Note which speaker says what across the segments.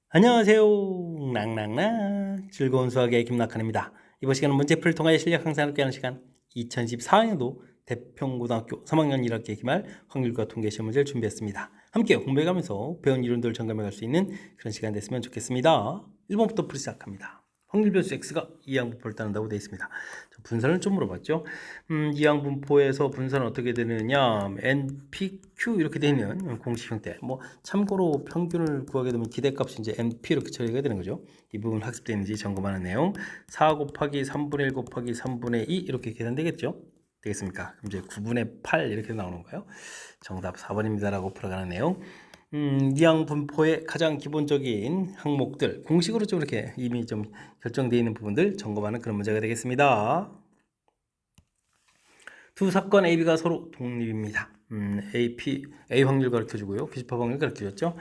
Speaker 1: 안녕하세요. 낭낭낭 즐거운 수학의 김낙한입니다. 이번 시간은 문제풀이를 통하여 실력 향상을 하는 시간 2014학년도 대평고등학교 3학년 1학기 기말 확률과 통계 시험 문제를 준비했습니다. 함께 공부해가면서 배운 이론들을 점검해갈 수 있는 그런 시간 됐으면 좋겠습니다. 1번부터 풀이 시작합니다. 확률 변수 x가 이항분포를 따른다고 되어 있습니다. 분산을 좀 물어봤죠. 이항분포에서 분산은 어떻게 되느냐, NPQ 이렇게 되는 공식 형태. 참고로 평균을 구하게 되면 기대값이 이제 NP 이렇게 처리가 되는 거죠. 이 부분 학습되는지 점검하는 내용. 4 곱하기 3분의 1 곱하기 3분의 2 이렇게 계산되겠죠. 되겠습니까? 그럼 이제 9분의 8 이렇게 나오는 거예요. 정답 4번입니다라고 풀어가는 내용. 이항 분포의 가장 기본적인 항목들 공식으로 좀 이렇게 이미 좀 결정되어 있는 부분들 점검하는 그런 문제가 되겠습니다. 두 사건 AB가 서로 독립입니다. A 확률 가르쳐주고요. 교집합 확률 가르쳐줬죠.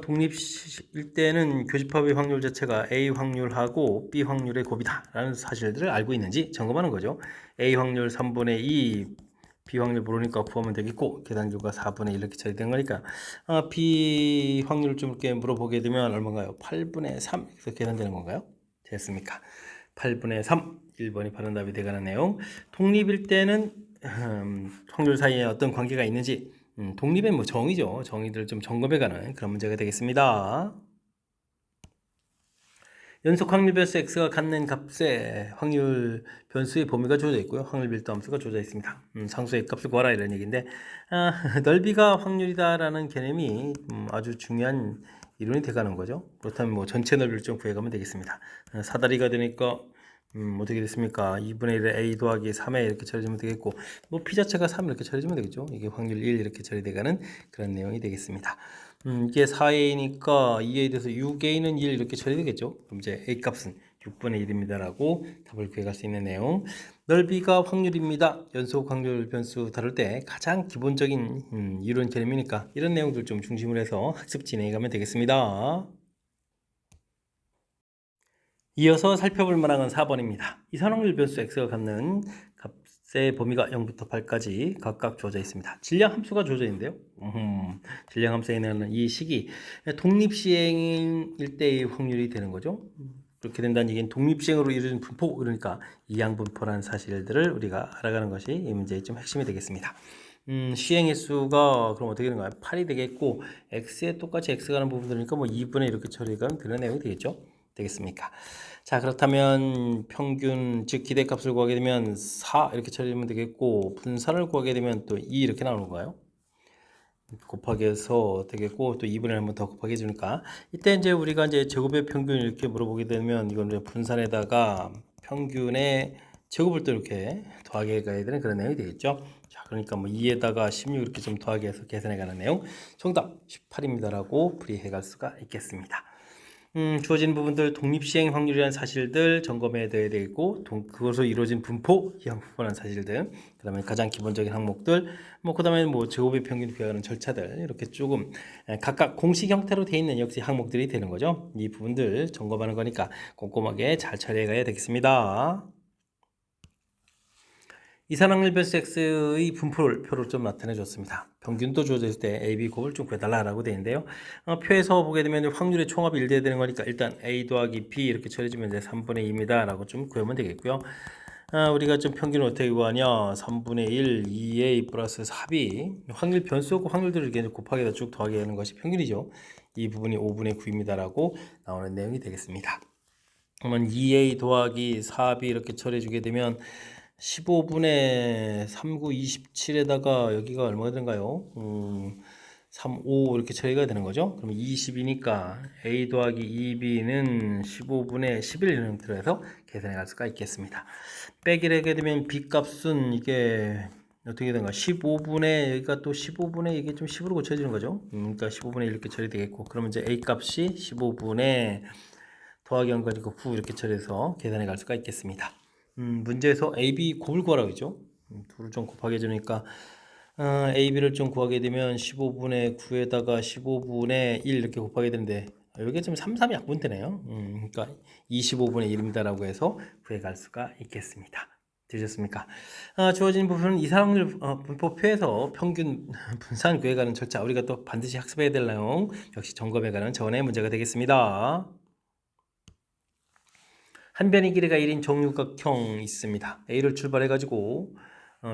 Speaker 1: 독립일 때는 교집합의 확률 자체가 A 확률하고 B 확률의 곱이다 라는 사실들을 알고 있는지 점검하는 거죠. A 확률 3분의 2 B 확률 모르니까 구하면 되겠고 계산 결과 4분의 1 이렇게 처리된 거니까 B 확률을 좀 이렇게 물어보게 되면 얼마인가요? 8분의 3 이렇게 계산되는 건가요? 됐습니까? 8분의 3 1번이 바른 답이 되가는 내용. 독립일 때는 확률 사이에 어떤 관계가 있는지 독립의 정의죠. 정의들을 좀 점검해가는 그런 문제가 되겠습니다. 연속 확률 변수 x가 갖는 값의 확률 변수의 범위가 주어져 있고요. 확률 밀도 함수가 주어져 있습니다. 상수의 값을 구하라 이런 얘기인데 넓이가 확률이다라는 개념이 아주 중요한 이론이 돼가는 거죠. 그렇다면 전체 넓이를 좀 구해가면 되겠습니다. 사다리가 되니까 어떻게 됐습니까? 2분의 1에 a 더하기 3에 이렇게 처리해주면 되겠고 p 자체가 3 이렇게 처리해주면 되겠죠. 이게 확률 1 이렇게 처리돼가는 그런 내용이 되겠습니다. 이게 4a니까 2a에 대해서 6a는 1 이렇게 처리되겠죠. 그럼 이제 a 값은 6분의 1입니다라고 답을 구해갈 수 있는 내용. 넓이가 확률입니다. 연속 확률 변수 다룰 때 가장 기본적인 이론 개념이니까 이런 내용들 좀 중심으로 해서 학습 진행해가면 되겠습니다. 이어서 살펴볼 만한 건 4번입니다. 이산확률 변수 x가 갖는 값의 범위가 0부터 8까지 각각 주어져 있습니다. 질량 함수가 주어져 있는데요. 질량 함수에 있는 이 식이 독립시행일 때의 확률이 되는 거죠. 그렇게 된다는 얘기는 독립시행으로 이루어진 분포, 그러니까 이항분포라는 사실들을 우리가 알아가는 것이 이 문제의 좀 핵심이 되겠습니다. 시행일수가 그럼 어떻게 되는가요? 8이 되겠고 x에 똑같이 x가 하는 부분들이니까 2분의 이렇게 처리가 되는 내용이 되겠죠. 되겠습니까? 자, 그렇다면 평균 즉 기대값을 구하게 되면 4 이렇게 처리하면 되겠고 분산을 구하게 되면 또 2 이렇게 나오는 거예요. 곱하기 해서 되겠고 또 2분의 1 한 번 더 곱하기 해주니까 이때 이제 우리가 이제 제곱의 평균 이렇게 물어보게 되면 이건 이제 분산에다가 평균의 제곱을 또 이렇게 더하게 가야 되는 그런 내용이 되겠죠. 자, 그러니까 2에다가 16 이렇게 좀 더하기 해서 계산해 가는 내용. 정답 18입니다라고 풀이해 갈 수가 있겠습니다. 주어진 부분들 독립시행 확률이라는 사실들 점검해야 되고 그것으로 이루어진 분포, 이항분포라는 사실들, 그 다음에 가장 기본적인 항목들, 그 다음에 제곱의 평균 구하는 절차들 이렇게 조금 각각 공식 형태로 되어 있는 역시 항목들이 되는 거죠. 이 부분들 점검하는 거니까 꼼꼼하게 잘 처리해 가야 되겠습니다. 이산확률 변수 x의 분포를 표로 좀 나타내 줬습니다. 평균도 주어져 있을 때 a, b 곱을 좀 구해달라고 되어 있는데요. 표에서 보게 되면 확률의 총합이 1 돼야 되는 거니까 일단 a 더하기 b 이렇게 처리해주면 이제 3분의 2입니다 라고 좀 구하면 되겠고요. 우리가 좀 평균을 어떻게 구하냐, 3분의 1 2a 플러스 4b 확률 변수하고 확률들을 이렇게 곱하기에다 쭉 더하게 하는 것이 평균이죠. 이 부분이 5분의 9입니다 라고 나오는 내용이 되겠습니다. 그러면 2a 더하기 4b 이렇게 처리해주게 되면 15분의 39, 27에다가 여기가 얼마가 되는가요? 3, 5 이렇게 처리가 되는 거죠. 그럼 20이니까 a 더하기 2b는 15분의 11 이런 들어서 계산해 갈 수가 있겠습니다. 빼기를 하게 되면 b 값은 이게 어떻게 되는가? 15분의 여기가 또 15분의 이게 좀 10으로 고쳐지는 거죠. 그러니까 15분의 이렇게 처리되겠고 그러면 이제 a 값이 15분의 더하기 1 가지고 9 이렇게 처리해서 계산해 갈 수가 있겠습니다. 문제에서 AB 곱을 구하라고 했죠. 둘을 좀 곱하게 해주니까 AB를 좀 구하게 되면 15분의 9에다가 15분의 1 이렇게 곱하게 되는데 여기가 좀 3, 3이 약분되네요. 그러니까 25분의 1입니다라고 해서 구해갈 수가 있겠습니다. 되셨습니까? 주어진 부분은 이상확률 분포표에서 평균 분산 구해가는 절차 우리가 또 반드시 학습해야 될 내용 역시 점검해가는 전의 문제가 되겠습니다. 한 변의 길이가 1인 정육각형 있습니다. A를 출발해가지고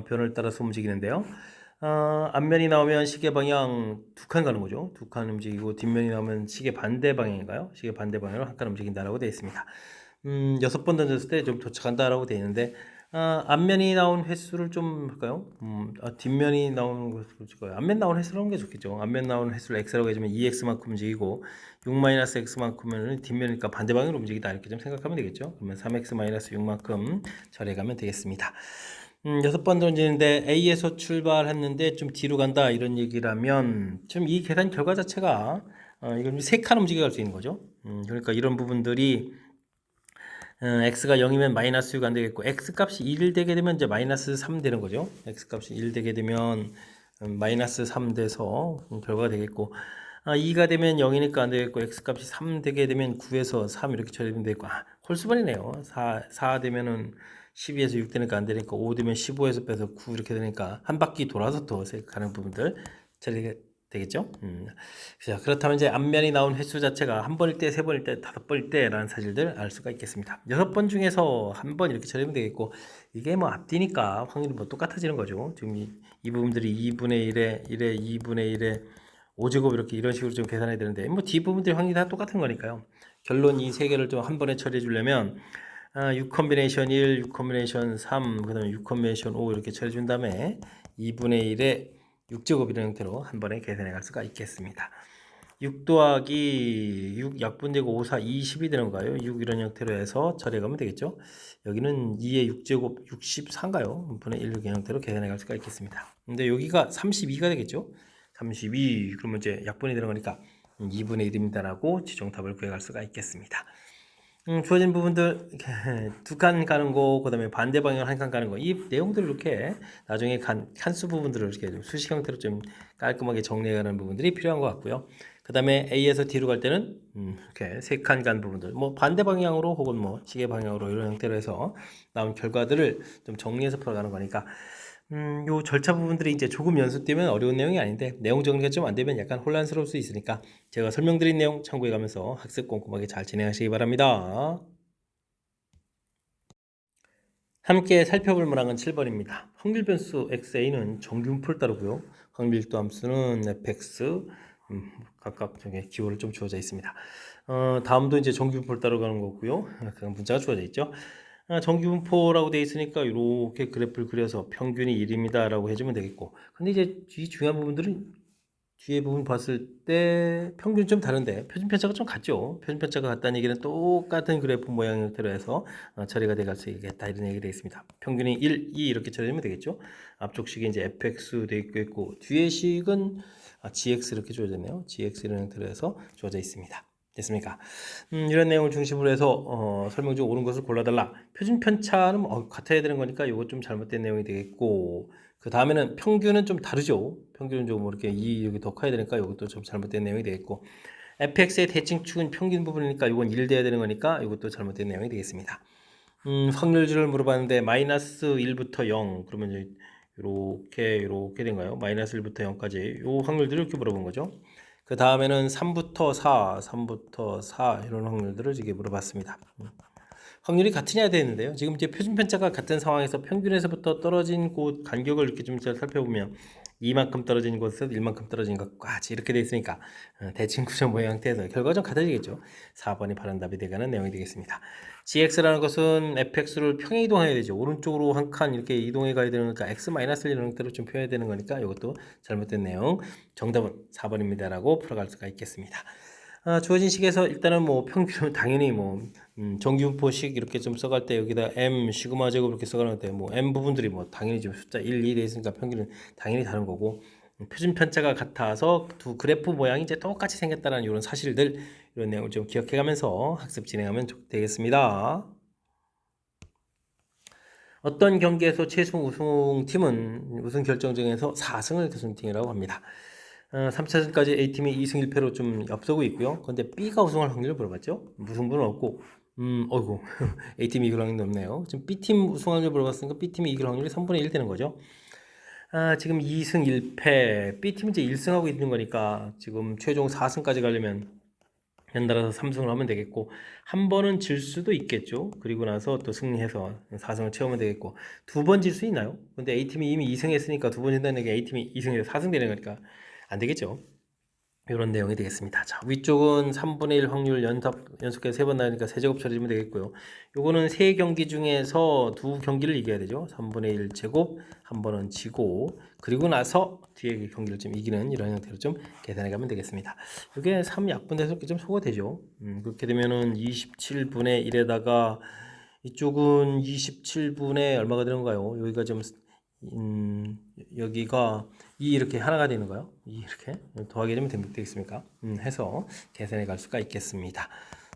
Speaker 1: 변을 따라서 움직이는데요. 앞면이 나오면 시계 방향 두 칸 가는 거죠. 두 칸 움직이고 뒷면이 나오면 시계 반대 방향인가요? 시계 반대 방향으로 한 칸 움직인다라고 되어 있습니다. 6번 던졌을 때 좀 도착한다라고 되어 있는데 앞면이 나온 횟수를 좀 할까요? 뒷면이 나오는 것을 찍어요. 앞면 나온 횟수를 하는 게 좋겠죠. 앞면 나온 횟수를 x라고 해주면 2x만큼 움직이고 6-x만큼은 뒷면이니까 반대 방향으로 움직이다 이렇게 좀 생각하면 되겠죠. 그러면 3x-6만큼 절해가면 되겠습니다. 6번 던지는데 A에서 출발했는데 좀 뒤로 간다 이런 얘기라면 지금 이 계산 결과 자체가 이건 3칸 움직여 갈 수 있는 거죠. 그러니까 이런 부분들이 x가 0이면 마이너스 6 안 되겠고 x 값이 1 되게 되면 이제 마이너스 3 되는 거죠. x 값이 1 되게 되면 마이너스 3 돼서 결과가 되겠고 2가 되면 0이니까 안 되겠고 x 값이 3 되게 되면 9에서 3 이렇게 처리되면 되겠고 홀수번이네요. 4 되면은 12에서 6 되니까 안 되니까 5 되면 15에서 빼서 9 이렇게 되니까 한 바퀴 돌아서 더 가는 부분들 처리가 되겠죠. 자, 그렇다면 이제 앞면이 나온 횟수 자체가 한 번일 때, 세 번일 때, 다섯 번일 때라는 사실들 알 수가 있겠습니다. 6번 중에서 한 번 이렇게 처리하면 되겠고 이게 뭐 앞뒤니까 확률이 뭐 똑같아지는 거죠. 지금 이 부분들이 2분의 1에 1에 2분의 1에 5제곱 이렇게 이런 식으로 좀 계산해야 되는데 뭐 뒤 부분들이 확률이 다 똑같은 거니까요. 결론 이 세 개를 좀 한 번에 처리해 주려면 6 컨비네이션 1, 6 컨비네이션 3, 그 다음에 6 컨비네이션 5 이렇게 처리해 준 다음에 2분의 1에 6제곱이라는 형태로 한 번에 계산해 갈 수가 있겠습니다. 6 더하기 6 약분되고 5, 4, 20이 되는 거예요. 6 이런 형태로 해서 처리해 가면 되겠죠. 여기는 2의 6제곱 64인가요? 분의 1 이렇게 형태로 계산해 갈 수가 있겠습니다. 근데 여기가 32가 되겠죠. 32 그러면 이제 약분이 되는 거니까 2분의 1입니다라고 최종답을 구해갈 수가 있겠습니다. 주어진 부분들 두 칸 가는 거, 그 다음에 반대 방향 한 칸 가는 거, 이 내용들을 이렇게 나중에 칸수 부분들을 이렇게 수식 형태로 좀 깔끔하게 정리해가는 부분들이 필요한 것 같고요. 그 다음에 A에서 D로 갈 때는 이렇게 세 칸 간 부분들, 뭐 반대 방향으로 혹은 뭐 시계 방향으로 이런 형태로 해서 나온 결과들을 좀 정리해서 풀어가는 거니까. 요 절차 부분들이 이제 조금 연습되면 어려운 내용이 아닌데 내용 정리가 좀 안 되면 약간 혼란스러울 수 있으니까 제가 설명드린 내용 참고해 가면서 학습 꼼꼼하게 잘 진행하시기 바랍니다. 함께 살펴볼 문항은 7번입니다. 확률 변수 XA는 정규분포를 따르고요. 확률 함수는 fx 각각 기호를 좀 주어져 있습니다. 다음도 이제 정규분포를 따라가는 거고요. 그 문자가 주어져 있죠. 정규분포라고 되어 있으니까 이렇게 그래프를 그려서 평균이 1입니다 라고 해주면 되겠고, 근데 이제 이 중요한 부분들은 뒤에 부분 봤을 때 평균이 좀 다른데 표준편차가 좀 같죠. 표준편차가 같다는 얘기는 똑같은 그래프 모양 형태로 해서 처리가 돼갈 수 있겠다 이런 얘기가 되겠습니다. 평균이 1, 2 이렇게 처리되면 되겠죠. 앞쪽 식이 이제 fx 되어 있고 뒤에 식은 gx 이렇게 주어졌네요. gx 이런 형태로 해서 주어져 있습니다. 됐습니까? 이런 내용을 중심으로 해서 설명 중 옳은 것을 골라달라. 표준편차는 같아야 되는 거니까 이거 좀 잘못된 내용이 되겠고, 그 다음에는 평균은 좀 다르죠. 평균은 좀 이렇게 2 여기 더 커야 되니까 이것도 좀 잘못된 내용이 되겠고, fx의 대칭축은 평균 부분이니까 이건 1 돼야 되는 거니까 이것도 잘못된 내용이 되겠습니다. 확률들을 물어봤는데 마이너스 1부터 0 그러면 이렇게 된가요? 마이너스 1부터 0까지 요 확률들을 이렇게 물어본 거죠. 그 다음에는 3부터 4 이런 확률들을 이게 물어봤습니다. 확률이 같으냐 되는데요. 지금 이제 표준편차가 같은 상황에서 평균에서부터 떨어진 곳 간격을 이렇게 좀 살펴보면 이만큼 떨어진 곳에서 1만큼 떨어진 것까지 이렇게 되어 있으니까 대칭 구조 모양 형태에서 결과가 좀 같아지겠죠. 4번이 바른 답이 되가는 내용이 되겠습니다. gx라는 것은 fx를 평행 이동해야 되죠. 오른쪽으로 한 칸 이렇게 이동해 가야 되니까 x-1 이런 형태로 좀 표현해야 되는 거니까 이것도 잘못된 내용. 정답은 4번입니다라고 풀어갈 수가 있겠습니다. 주어진 식에서 일단은 뭐 평균은 당연히 뭐 정규분포식 이렇게 좀 써갈 때 여기다 m 시그마 제곱 이렇게 써가는데 뭐 m 부분들이 뭐 당연히 좀 숫자 1, 2 돼 있으니까 평균은 당연히 다른 거고, 표준 편차가 같아서 두 그래프 모양이 이제 똑같이 생겼다는 이런 사실들, 이런 내용을 좀 기억해가면서 학습 진행하면 되겠습니다. 어떤 경기에서 최종 우승팀은 우승 결정전에서 4승을 거둔 팀이라고 합니다. 3차전까지 A팀이 2승 1패로 좀 앞서고 있고요. 그런데 B가 우승할 확률을 물어봤죠. 무승부는 없고 어이구, A팀이 이길 확률이 높네요. 지금 B팀 우승 확률 물어봤으니까 B팀이 이길 확률이 3분의 1 되는 거죠. 지금 2승 1패, B팀이 이제 1승하고 있는 거니까 지금 최종 4승까지 가려면 연달아서 3승을 하면 되겠고, 한 번은 질 수도 있겠죠. 그리고 나서 또 승리해서 4승을 채우면 되겠고, 두 번 질 수 있나요? 근데 A팀이 이미 2승 했으니까 두 번 진다는 게 A팀이 2승해서 4승 되는 거니까 안 되겠죠. 이런 내용이 되겠습니다. 자, 위쪽은 3분의 1 확률 연속해서 3번 나니까 세제곱 처리하면 되겠고요. 요거는 3경기 중에서 2경기를 이겨야 되죠. 3분의 1 제곱, 한 번은 지고, 그리고 나서 뒤에 경기를 좀 이기는 이런 형태로 좀 계산해 가면 되겠습니다. 이게 3약분돼서 이렇게 좀 소거되죠. 그렇게 되면은 27분의 1에다가 이쪽은 27분의 얼마가 되는가요? 여기가 좀 여기가 2 이렇게 하나가 되는 거예요. 2 이렇게 더하게 되면 되겠습니까? 해서 계산해 갈 수가 있겠습니다.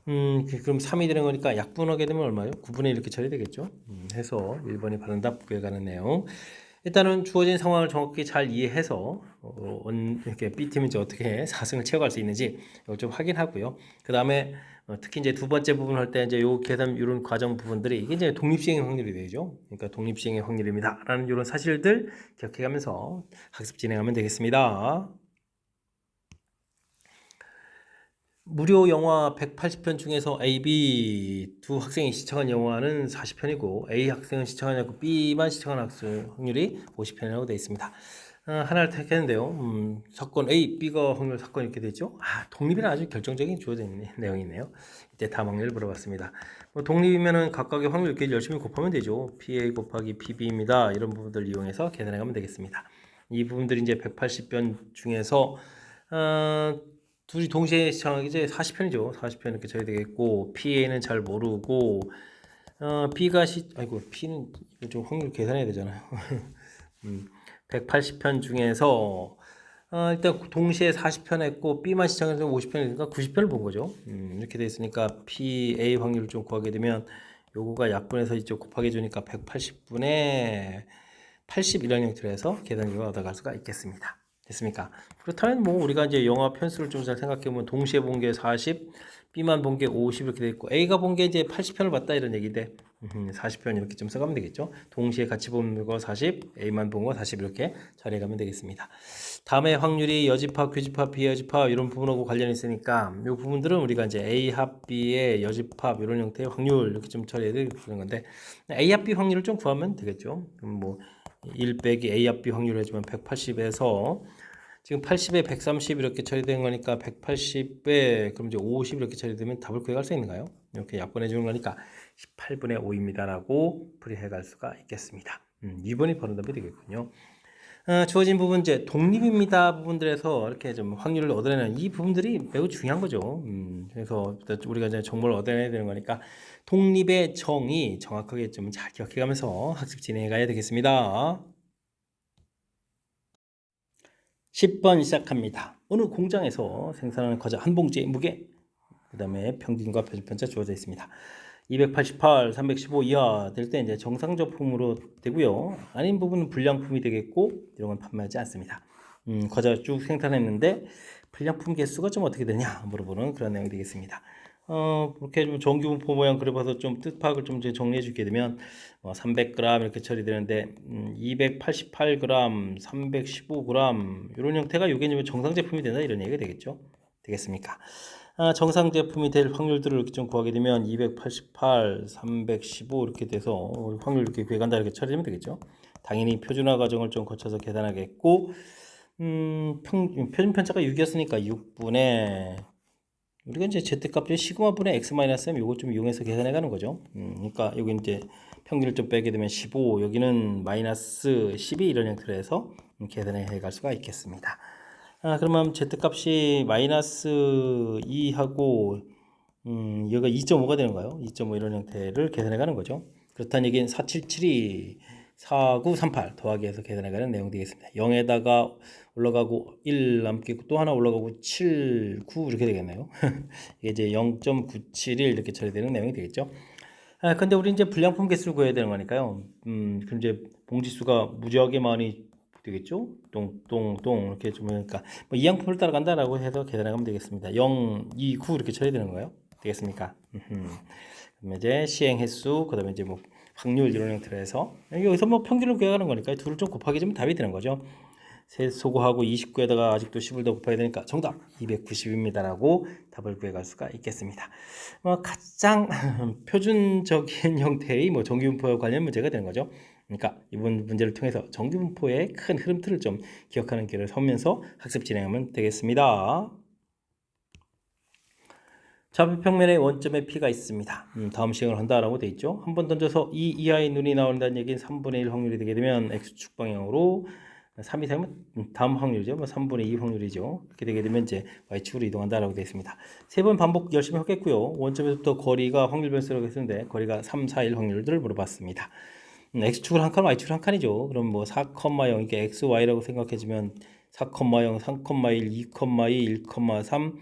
Speaker 1: 그럼 3이 되는 거니까 약분하게 되면 얼마요? 9분의 1 이렇게 처리되겠죠. 해서 1번이 바른 답 구해가는 내용. 일단은 주어진 상황을 정확히 잘 이해해서 이렇게 B팀이 이제 어떻게 4승을 채워갈 수 있는지 이걸 좀 확인하고요. 그 다음에 특히 이제 두 번째 부분 할 때 이제 요 계산 이런 과정 부분들이 이게 이제 독립시행의 확률이 되죠. 그러니까 독립시행의 확률입니다라는 이런 사실들 기억해가면서 학습 진행하면 되겠습니다. 무료 영화 180편 중에서 A, B 두 학생이 시청한 영화는 40편이고 A 학생은 시청한 영화 B만 시청한 학생 확률이 50편이라고 되어 있습니다. 하나를 택했는데요. 사건 A, B가 확률 사건 이렇게 되죠. 독립이란 아주 결정적인 주어진 내용이 있네요. 이때 다음 확률을 물어봤습니다. 독립이면은 각각의 확률 이렇게 열심히 곱하면 되죠. PA 곱하기 PB입니다. 이런 부분들을 이용해서 계산해 가면 되겠습니다. 이 부분들이 이제 180편 중에서 둘이 동시에 시청하기 이제 40편이죠. 40편 이렇게 쳐야 되겠고, PA는 잘 모르고, B가 아이고, P는 좀 확률 계산해야 되잖아요. 180편 중에서, 일단 동시에 40편 했고, B만 시청해서 50편이니까 90편을 본 거죠. 이렇게 돼 있으니까 PA 확률을 좀 구하게 되면, 요거가 약분해서 이쪽 곱하기 해주니까 180분의 81이라는 형태로 해서 계산 결과 얻어갈 수가 있겠습니다. 됐습니까? 그렇다면 뭐 우리가 이제 영화 편수를 좀 잘 생각해 보면 동시에 본 게 40, B만 본 게 50 이렇게 돼 있고 A가 본 게 이제 80편을 봤다 이런 얘기인데 40편 이렇게 좀 써가면 되겠죠. 동시에 같이 본 거 40, A만 본 거 40 이렇게 처리해 가면 되겠습니다. 다음에 확률이 여집합, 교집합, 비여집합 이런 부분하고 관련이 있으니까 이 부분들은 우리가 이제 A 합 B의 여집합 이런 형태의 확률 이렇게 좀 처리해야 되는 건데 A 합 B 확률을 좀 구하면 되겠죠. 그럼 뭐 1 빼기 A 합 B 확률을 해주면 180에서 지금 80에 130 이렇게 처리된 거니까 180에 그럼 이제 50 이렇게 처리되면 답을 구해갈 수 있는가요? 이렇게 약분해 주는 거니까 18분의 5입니다라고 풀이해 갈 수가 있겠습니다. 2번이 바로 답이 되겠군요. 주어진 부분 이제 독립입니다 부분들에서 이렇게 좀 확률을 얻어내는 이 부분들이 매우 중요한 거죠. 그래서 우리가 이제 정보를 얻어내야 되는 거니까 독립의 정의 정확하게 좀 잘 기억해가면서 학습 진행해 가야 되겠습니다. 10번 시작합니다. 어느 공장에서 생산하는 과자 한 봉지의 무게, 그 다음에 평균과 표준편차 주어져 있습니다. 288, 315 이하 될 때 이제 정상 제품으로 되고요. 아닌 부분은 불량품이 되겠고 이런 건 판매하지 않습니다. 과자 쭉 생산했는데 불량품 개수가 좀 어떻게 되냐 물어보는 그런 내용이 되겠습니다. 이렇게 좀 정규분포 모양 그려봐서 좀 뜻 파악을 좀 정리해 주게 되면 300g 이렇게 처리되는데 288g, 315g 이런 형태가 이게 이제 정상 제품이 된다 이런 얘기가 되겠죠. 되겠습니까? 정상 제품이 될 확률들을 이렇게 좀 구하게 되면 288, 315 이렇게 돼서 확률 이렇게 구해간다 이렇게 처리하면 되겠죠. 당연히 표준화 과정을 좀 거쳐서 계산하겠고 표준 편차가 6이었으니까 6분의 우리가 이제 z값이 시그마분의 x-m 요거 좀 이용해서 계산해 가는 거죠. 그러니까 여기 이제 평균을 좀 빼게 되면 15 여기는 마이너스 12 이런 형태로 해서 계산해 갈 수가 있겠습니다. 그러면 z값이 마이너스 2하고 여기가 2.5가 되는 거예요. 2.5 이런 형태를 계산해 가는 거죠. 그렇다는 얘기는 4772 4938 더하기 해서 계산해가는 내용 되겠습니다. 0에다가 올라가고 1 남기 또 하나 올라가고 7, 9 이렇게 되겠네요. 이게 이제 0.971 이렇게 처리되는 내용이 되겠죠. 근데 우리 이제 불량품 개수를 구해야 되는 거니까요. 그럼 이제 봉지수가 무지하게 많이 되겠죠. 똥똥똥 이렇게 좀 그러니까 뭐 이항품을 따라간다라고 해서 계산하면 되겠습니다. 0, 2, 9 이렇게 처리되는 거예요. 되겠습니까? 그다음에 이제 시행 횟수, 그다음에 이제 뭐 확률 이런 형태로 해서 여기서 뭐 평균을 구해가는 거니까 둘을 좀 곱하기 좀 답이 되는 거죠. 세 소거하고 29에다가 아직도 10을 더 곱해야 되니까 정답 290입니다라고 답을 구해갈 수가 있겠습니다. 가장 표준적인 형태의 뭐 정규분포와 관련 문제가 되는 거죠. 그러니까 이번 문제를 통해서 정규분포의 큰 흐름 틀을 좀 기억하는 길을 서면서 학습 진행하면 되겠습니다. 좌표평면에 원점에 P가 있습니다. 다음 시행을 한다라고 되어 있죠. 한번 던져서 2 이하의 눈이 나온다는 얘기는 3분의 1 확률이 되게 되면 X축 방향으로 3 이상이면 다음 확률이죠. 뭐 3분의 2 확률이죠. 그렇게 되게 되면 이제 Y축으로 이동한다라고 되어 있습니다. 세 번 반복 열심히 했겠고요. 원점에서부터 거리가 확률 변수라고 했었는데 거리가 3, 4, 1 확률들을 물어봤습니다. X축을 한 칸, Y축을 한 칸이죠. 그럼 뭐 4,0 이게 X, Y라고 생각해주면 4,0, 3,1, 2,2, 1,3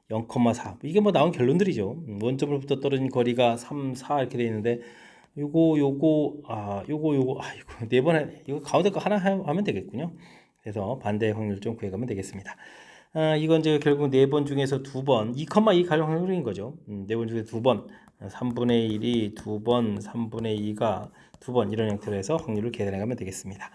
Speaker 1: 0,4 이게 뭐 나온 결론들이죠. 원점으로부터 떨어진 거리가 3, 4 이렇게 돼 있는데 요거 이거 네 번에 이거 가운데 거 하나 하면 되겠군요. 그래서 반대 확률 좀 구해가면 되겠습니다. 이건 이제 결국 네 번 중에서 두 번 2,2 가령 확률인 거죠. 네 번 중에 두 번 3분의 1이 두 번 3분의 2가 두 번 이런 형태로 해서 확률을 계산해 가면 되겠습니다.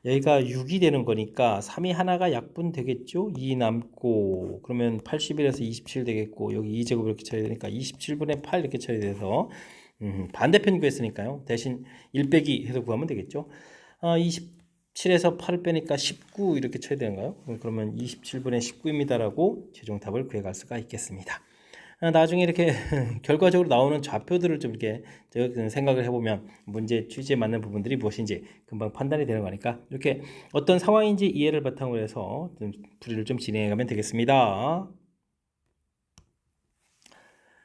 Speaker 1: 여기가 6이 되는 거니까 3이 하나가 약분 되겠죠? 2 남고 그러면 81에서 27 되겠고 여기 2제곱 이렇게 쳐야 되니까 27분의 8 이렇게 쳐야 돼서 반대편 구했으니까요. 대신 1 빼기 해서 구하면 되겠죠? 27에서 8을 빼니까 19 이렇게 쳐야 되는가요? 그러면 27분의 19입니다라고 최종 답을 구해갈 수가 있겠습니다. 나중에 이렇게 결과적으로 나오는 좌표들을 좀 이렇게 생각을 해보면 문제 취지에 맞는 부분들이 무엇인지 금방 판단이 되는 거니까 이렇게 어떤 상황인지 이해를 바탕으로 해서 좀 풀이를 좀 진행해 가면 되겠습니다.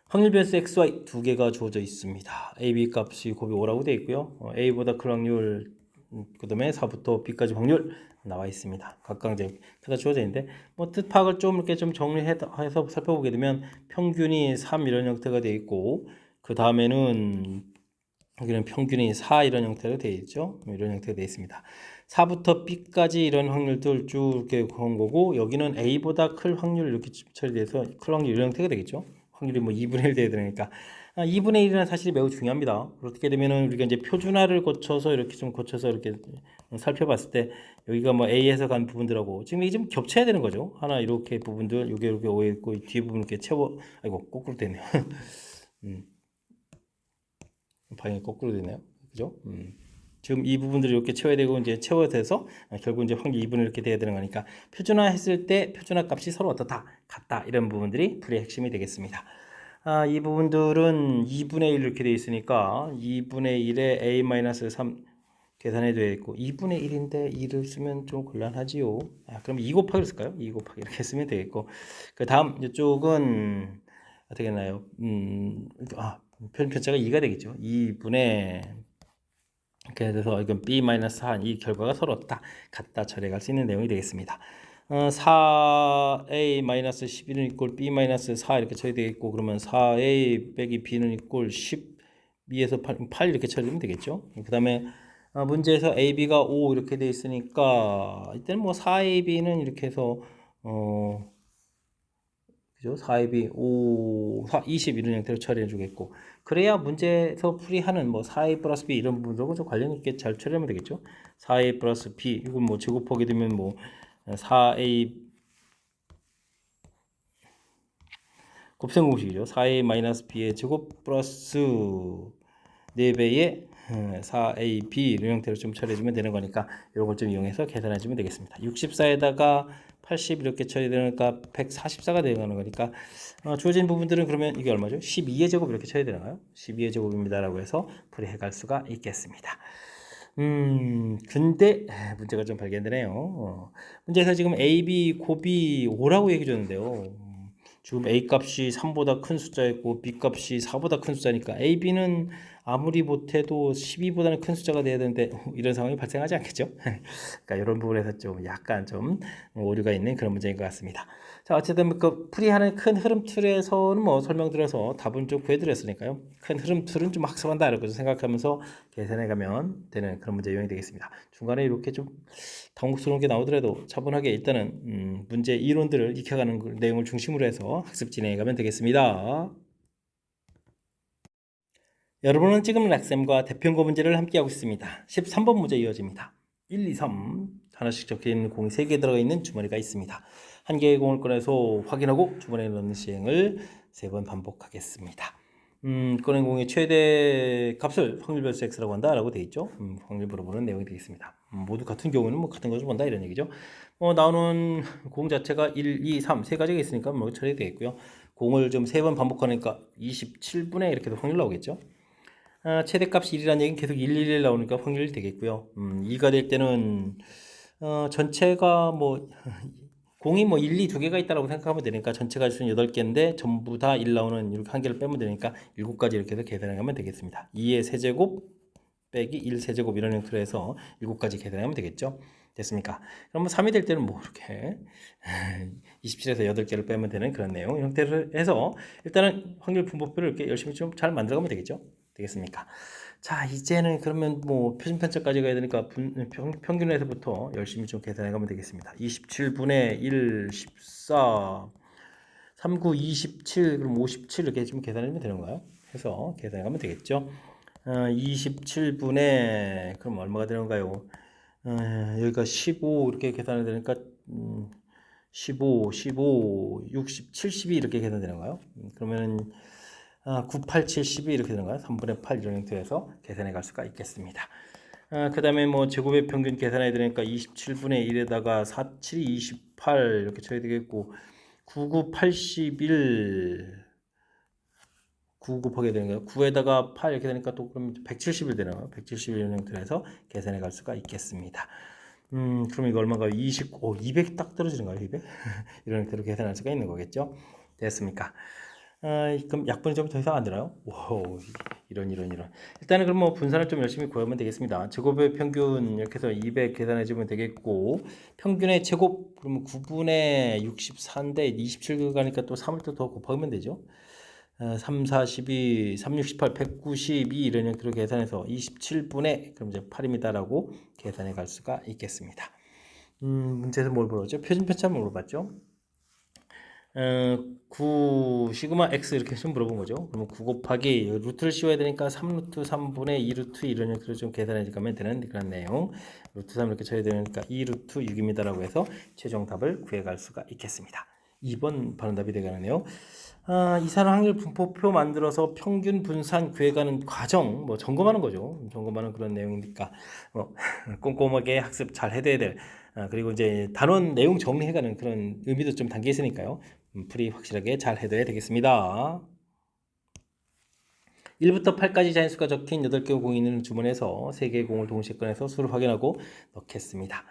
Speaker 1: 확률 변수 x, y 두 개가 주어져 있습니다. a, b 값이 곱이 5라고 되어 있고요. a보다 큰 확률, 그 다음에 4부터 b까지 확률 나와 있습니다. 각각 이제 표가 주어져 있는데 뭐 뜻 파악을 좀 이렇게 좀 정리해서 살펴보게 되면 평균이 3 이런 형태가 되어 있고 그 다음에는 여기는 평균이 4 이런 형태로 되어 있죠. 이런 형태가 되어 있습니다. 4부터 b까지 이런 확률들 쭉 이렇게 본 거고 여기는 a보다 클 확률 이렇게 처리돼서 클 확률 이런 형태가 되겠죠. 확률이 뭐 2분의 1 돼야 되니까 2분의 1이라는 사실이 매우 중요합니다. 그렇게 되면은 우리가 이제 표준화를 거쳐서 이렇게 좀 거쳐서 이렇게 살펴봤을 때 여기가 뭐 A에서 간 부분들하고 지금 이게 좀 겹쳐야 되는 거죠. 하나 이렇게 부분들 여기 이렇게 오해 있고 뒤에 부분 이렇게 채워 아이고 거꾸로 되네요. 방향이 거꾸로 되네요. 그죠? 지금 이 부분들이 이렇게 채워야 되고 이제 채워져서 결국 이제 확률 2분의 이렇게 돼야 되는 거니까 표준화 했을 때 표준화 값이 서로 어떻다 같다 이런 부분들이 풀이의 핵심이 되겠습니다. 이 부분들은 2분의 1 이렇게 되어 있으니까 2분의 1에 a-3 계산해 둬야 있고 2분의 1인데 2를 쓰면 좀 곤란하지요. 그럼 2 곱하기를 쓸까요? 2 곱하기 이렇게 쓰면 되겠고 그 다음 이쪽은 어떻게 했나요? 편자가 2가 되겠죠. 2분의 이렇게 돼서 이건 b-4 이 결과가 서로 같다 처리할 수 있는 내용이 되겠습니다. 4a-11은 이꼴 b-4 이렇게 처리 되겠고 그러면 4a 빼기 b는 이꼴 12에서 8 이렇게 처리되면 되겠죠. 그 다음에 문제에서 ab가 5 이렇게 돼 있으니까 이때는 뭐 4ab는 이렇게 해서 그죠? 4ab 5, 4, 20 이런 형태로 처리해 주겠고 그래야 문제에서 풀이하는 뭐 4a 플러스 b 이런 부분들하고 좀 관련 있게 잘 처리하면 되겠죠. 4a 플러스 b 이건 뭐 제곱하게 되면 뭐 4a 곱셈 공식이죠. 4a 마이너스 b의 제곱 플러스 4배의 4ab 이런 형태로 좀 처리해주면 되는 거니까 이런 걸 좀 이용해서 계산해주면 되겠습니다. 64에다가 80 이렇게 처리되니까 144가 되는 거니까 주어진 부분들은 그러면 이게 얼마죠? 12의 제곱 이렇게 쳐야 되나요? 12의 제곱입니다라고 해서 풀이해 갈 수가 있겠습니다. 근데 문제가 좀 발견되네요. 문제에서 지금 A, B 곱이 5라고 얘기해 줬는데요. 지금 A 값이 3보다 큰 숫자였고 B 값이 4보다 큰 숫자니까 A, B는 아무리 못해도 12보다는 큰 숫자가 돼야 되는데 이런 상황이 발생하지 않겠죠? 그러니까 이런 부분에서 좀 약간 좀 오류가 있는 그런 문제인 것 같습니다. 자, 어쨌든 그 풀이하는 큰 흐름 틀에서는 뭐 설명드려서 답은 좀 구해드렸으니까요. 큰 흐름 틀은 좀 학습한다 이렇게 생각하면서 계산해 가면 되는 그런 문제 유형이 되겠습니다. 중간에 이렇게 좀 당혹스러운 게 나오더라도 차분하게 일단은 문제 이론들을 익혀가는 내용을 중심으로 해서 학습 진행해 가면 되겠습니다. 여러분은 지금 락쌤과 대평고 문제를 함께하고 있습니다. 13번 문제 이어집니다. 1, 2, 3 하나씩 적혀있는 공이 3개 들어가 있는 주머니가 있습니다. 한 개의 공을 꺼내서 확인하고 주머니에 넣는 시행을 3번 반복하겠습니다. 꺼낸 공의 최대 값을 확률 별수 x라고 한다 라고 되어 있죠. 확률 물어보는 내용이 되겠습니다. 모두 같은 경우는 뭐 같은 것을 본다 이런 얘기죠. 나오는 공 자체가 1, 2, 3 세 가지가 있으니까 뭐 처리되겠고요. 공을 좀 3번 반복하니까 27분의 이렇게 확률 나오겠죠. 최대값이 1이라는 얘기는 계속 1, 1, 1 나오니까 확률이 되겠고요. 2가 될 때는 전체가 뭐 공이 뭐 1, 2 두 개가 있다라고 생각하면 되니까 전체가 수는 8개인데 전부 다 1 나오는 이렇게 한 개를 빼면 되니까 7가지 이렇게 해서 계산해 가면 되겠습니다. 2의 세제곱 빼기 1 세제곱 이런 형태로 해서 7가지 계산하면 되겠죠. 됐습니까? 그럼 3이 될 때는 뭐 이렇게 27에서 8개를 빼면 되는 그런 내용 형태로 해서 일단은 확률 분포표를 이렇게 열심히 좀 잘 만들어가면 되겠죠. 되겠습니까? 자, 이제는 그러면 뭐 표준 편차까지 가야 되니까 평균에서부터 열심히 좀 계산해 가면 되겠습니다. 27분의 1, 14, 39, 27, 그럼 57 이렇게 좀 계산하면 되는 거예요. 해서 계산해 가면 되겠죠. 27분의 그럼 얼마가 되는가요? 여기가 15 이렇게 계산이 되니까 15, 15, 60, 72 이렇게 계산되는가요? 그러면 9, 8, 7, 12 이렇게 되는가요? 3분의 8 이런 형태에서 계산해 갈 수가 있겠습니다. 그 다음에 뭐 제곱의 평균 계산해야 되니까 27분의 1에다가 4, 7, 28 이렇게 쳐야 되겠고 9, 9, 81 9 곱하게 되는 거예요. 9에다가 8 이렇게 되니까 또 그럼 170일 되나요? 170일 형태로 해서 계산해 갈 수가 있겠습니다. 그럼 이거 얼마가 200 딱 떨어지는가요? 200? 이런 형태로 계산할 수가 있는 거겠죠? 됐습니까? 그럼 약분이 좀 더 이상 안 되나요? 오, 이런. 일단은 그럼 뭐 분산을 좀 열심히 구하면 되겠습니다. 제곱의 평균 이렇게 해서 200 계산해주면 되겠고 평균의 제곱 그러면 9분의 64인데 27 가니까 또 3을 또 더 곱하면 되죠. 3, 4, 12, 3, 6, 18, 192 이런 형태로 계산해서 27분의 그럼 이제 8입니다라고 계산해 갈 수가 있겠습니다. 문제에서 뭘 물었죠? 표준 편차 물어봤죠? 9 시그마 x 이렇게 좀 물어본 거죠. 그러면 9 곱하기 루트를 씌워야 되니까 3루트 3분의 2루트 이런 형태로 좀 계산해 가면 되는 그런 내용. 루트 3 이렇게 쳐야 되니까 2루트 6입니다라고 해서 최종 답을 구해 갈 수가 있겠습니다. 2번 바른 답이 되겠네요. 이산 확률 분포표 만들어서 평균 분산 구해가는 과정 뭐 점검하는 거죠. 점검하는 그런 내용이니까 꼼꼼하게 학습 잘 해둬야 될 그리고 이제 단원 내용 정리해가는 그런 의미도 좀 담겨 있으니까요. 풀이 확실하게 잘 해둬야 되겠습니다. 1부터 8까지 자연수가 적힌 8개의 공이 있는 주문에서 3개의 공을 동시에 꺼내서 수를 확인하고 넣겠습니다.